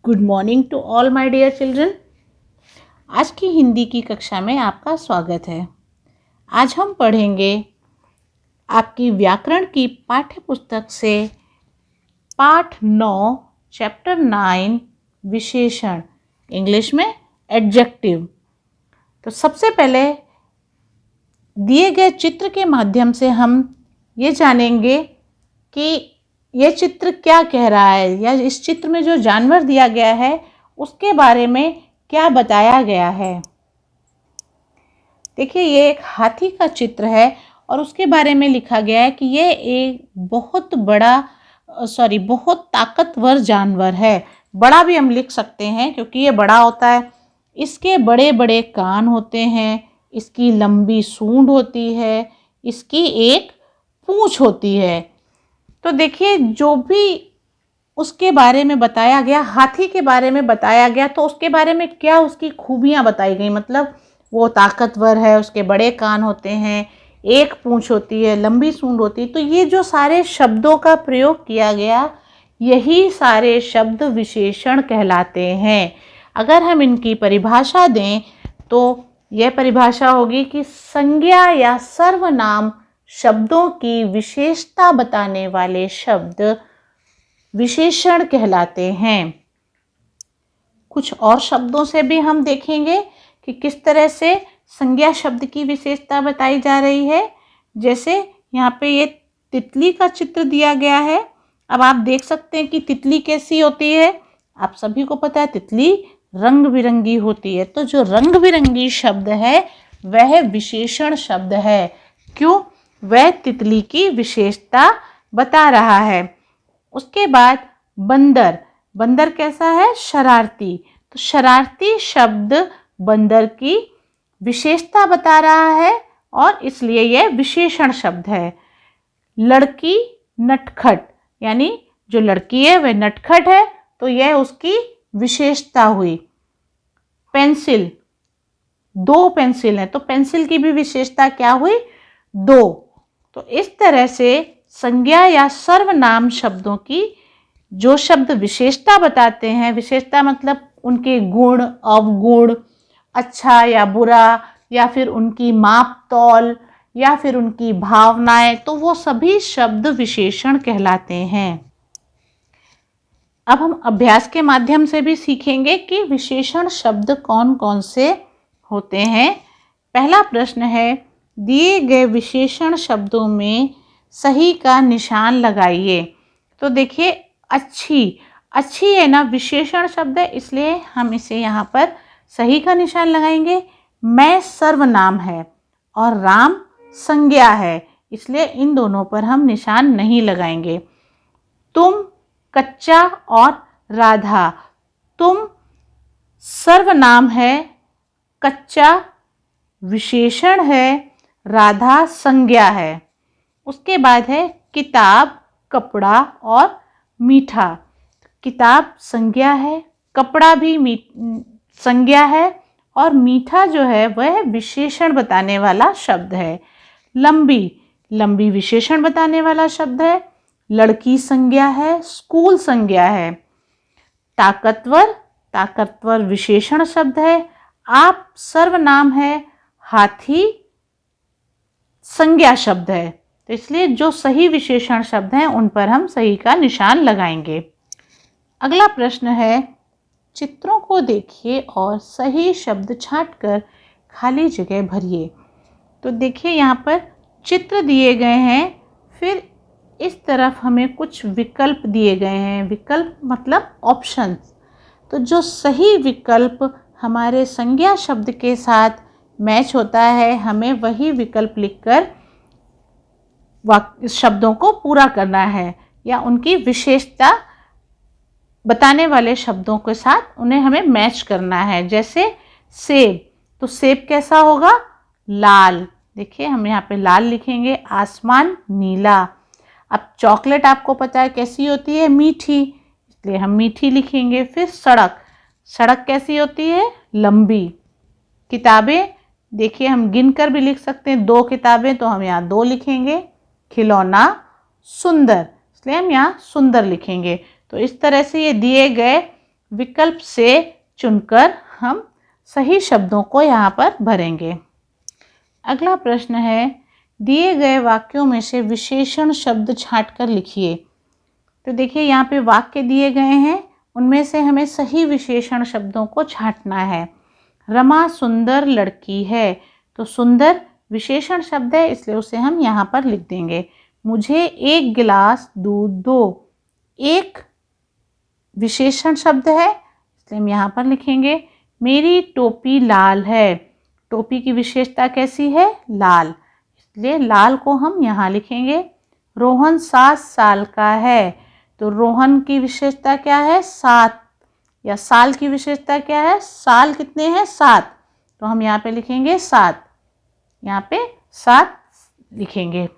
Good morning to all my dear children. आज की हिंदी की कक्षा में आपका स्वागत है। आज हम पढ़ेंगे आपकी व्याकरण की पाठ्य पुस्तक से पाठ 9 चैप्टर 9 विशेषण, इंग्लिश में एडजेक्टिव। तो सबसे पहले दिए गए चित्र के माध्यम से हम ये जानेंगे कि ये चित्र क्या कह रहा है, या इस चित्र में जो जानवर दिया गया है उसके बारे में क्या बताया गया है। देखिए, ये एक हाथी का चित्र है और उसके बारे में लिखा गया है कि ये एक बहुत ताकतवर जानवर है। बड़ा भी हम लिख सकते हैं क्योंकि ये बड़ा होता है। इसके बड़े बड़े कान होते हैं, इसकी लंबी सूंड होती है, इसकी एक पूंछ होती है। तो देखिए, जो भी उसके बारे में बताया गया, हाथी के बारे में बताया गया, तो उसके बारे में क्या उसकी खूबियां बताई गई। मतलब वो ताकतवर है, उसके बड़े कान होते हैं, एक पूंछ होती है, लंबी सूंड होती है। तो ये जो सारे शब्दों का प्रयोग किया गया, यही सारे शब्द विशेषण कहलाते हैं। अगर हम इनकी परिभाषा दें तो यह परिभाषा होगी कि संज्ञा या सर्वनाम शब्दों की विशेषता बताने वाले शब्द विशेषण कहलाते हैं। कुछ और शब्दों से भी हम देखेंगे कि किस तरह से संज्ञा शब्द की विशेषता बताई जा रही है। जैसे यहाँ पे ये तितली का चित्र दिया गया है। अब आप देख सकते हैं कि तितली कैसी होती है। आप सभी को पता है तितली रंग बिरंगी होती है। तो जो रंग बिरंगी शब्द है वह विशेषण शब्द है। क्यों? वह तितली की विशेषता बता रहा है। उसके बाद बंदर। बंदर कैसा है? शरारती। तो शरारती शब्द बंदर की विशेषता बता रहा है और इसलिए यह विशेषण शब्द है। लड़की नटखट, यानी जो लड़की है वह नटखट है, तो यह उसकी विशेषता हुई। पेंसिल, दो पेंसिल है, तो पेंसिल की भी विशेषता क्या हुई? दो। तो इस तरह से संज्ञा या सर्वनाम शब्दों की जो शब्द विशेषता बताते हैं, विशेषता मतलब उनके गुण, अवगुण, अच्छा या बुरा, या फिर उनकी माप तौल, या फिर उनकी भावनाएं, तो वो सभी शब्द विशेषण कहलाते हैं। अब हम अभ्यास के माध्यम से भी सीखेंगे कि विशेषण शब्द कौन कौन से होते हैं। पहला प्रश्न है, दिए गए विशेषण शब्दों में सही का निशान लगाइए। तो देखिए, अच्छी है ना, विशेषण शब्द है, इसलिए हम इसे यहाँ पर सही का निशान लगाएंगे। मैं सर्वनाम है और राम संज्ञा है, इसलिए इन दोनों पर हम निशान नहीं लगाएंगे। तुम, कच्चा और राधा। तुम सर्वनाम है, कच्चा विशेषण है, राधा संज्ञा है। उसके बाद है किताब, कपड़ा और मीठा। किताब संज्ञा है, कपड़ा भी संज्ञा है, और मीठा जो है वह विशेषण बताने वाला शब्द है। लंबी विशेषण बताने वाला शब्द है। लड़की संज्ञा है, स्कूल संज्ञा है। ताकतवर विशेषण शब्द है। आप सर्वनाम है, हाथी संज्ञा शब्द है। तो इसलिए जो सही विशेषण शब्द हैं उन पर हम सही का निशान लगाएंगे। अगला प्रश्न है, चित्रों को देखिए और सही शब्द छांटकर खाली जगह भरिए। तो देखिए, यहाँ पर चित्र दिए गए हैं, फिर इस तरफ हमें कुछ विकल्प दिए गए हैं। विकल्प मतलब ऑप्शंस। तो जो सही विकल्प हमारे संज्ञा शब्द के साथ मैच होता है, हमें वही विकल्प लिखकर शब्दों को पूरा करना है, या उनकी विशेषता बताने वाले शब्दों के साथ उन्हें हमें मैच करना है। जैसे सेब, तो सेब कैसा होगा? लाल। देखिए, हम यहाँ पे लाल लिखेंगे। आसमान नीला। अब चॉकलेट आपको पता है कैसी होती है? मीठी, इसलिए हम मीठी लिखेंगे। फिर सड़क कैसी होती है? लंबी। किताबें, देखिए हम गिनकर भी लिख सकते हैं, 2 किताबें, तो हम यहाँ 2 लिखेंगे। खिलौना सुंदर, इसलिए हम यहाँ सुंदर लिखेंगे। तो इस तरह से ये दिए गए विकल्प से चुनकर हम सही शब्दों को यहाँ पर भरेंगे। अगला प्रश्न है, दिए गए वाक्यों में से विशेषण शब्द छांटकर लिखिए। तो देखिए यहाँ पे वाक्य दिए गए हैं, उनमें से हमें सही विशेषण शब्दों को छांटना है। रमा सुंदर लड़की है, तो सुंदर विशेषण शब्द है, इसलिए उसे हम यहाँ पर लिख देंगे। मुझे 1 गिलास दूध दो, एक विशेषण शब्द है, इसलिए हम यहाँ पर लिखेंगे। मेरी टोपी लाल है, टोपी की विशेषता कैसी है? लाल, इसलिए लाल को हम यहाँ लिखेंगे। रोहन 7 साल का है, तो रोहन की विशेषता क्या है? 7, या साल की विशेषता क्या है? साल कितने हैं? 7, तो हम यहाँ पे लिखेंगे 7, यहाँ पे 7 लिखेंगे।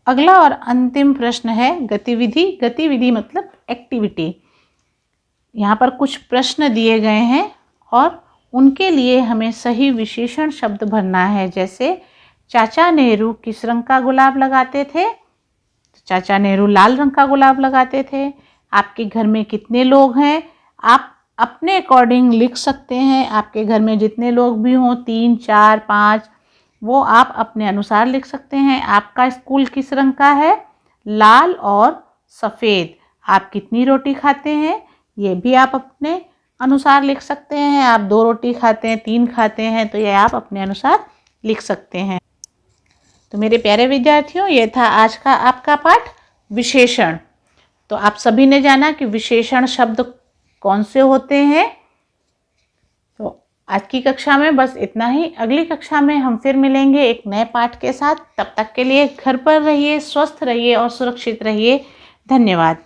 अगला और अंतिम प्रश्न है गतिविधि। गतिविधि मतलब एक्टिविटी। यहाँ पर कुछ प्रश्न दिए गए हैं और उनके लिए हमें सही विशेषण शब्द भरना है। जैसे चाचा नेहरू किस रंग का गुलाब लगाते थे? चाचा नेहरू लाल रंग का गुलाब लगाते थे। आपके घर में कितने लोग हैं? आप अपने अकॉर्डिंग लिख सकते हैं। आपके घर में जितने लोग भी हों, 3, 4, 5, वो आप अपने अनुसार लिख सकते हैं। आपका स्कूल किस रंग का है? लाल और सफ़ेद। आप कितनी रोटी खाते हैं? ये भी आप अपने अनुसार लिख सकते हैं। आप 2 रोटी खाते हैं, 3 खाते हैं, तो ये आप अपने अनुसार लिख सकते हैं। तो मेरे प्यारे विद्यार्थियों, ये था आज का आपका पाठ विशेषण। तो आप सभी ने जाना कि विशेषण शब्द कौन से होते हैं। तो आज की कक्षा में बस इतना ही। अगली कक्षा में हम फिर मिलेंगे एक नए पाठ के साथ। तब तक के लिए घर पर रहिए, स्वस्थ रहिए और सुरक्षित रहिए। धन्यवाद।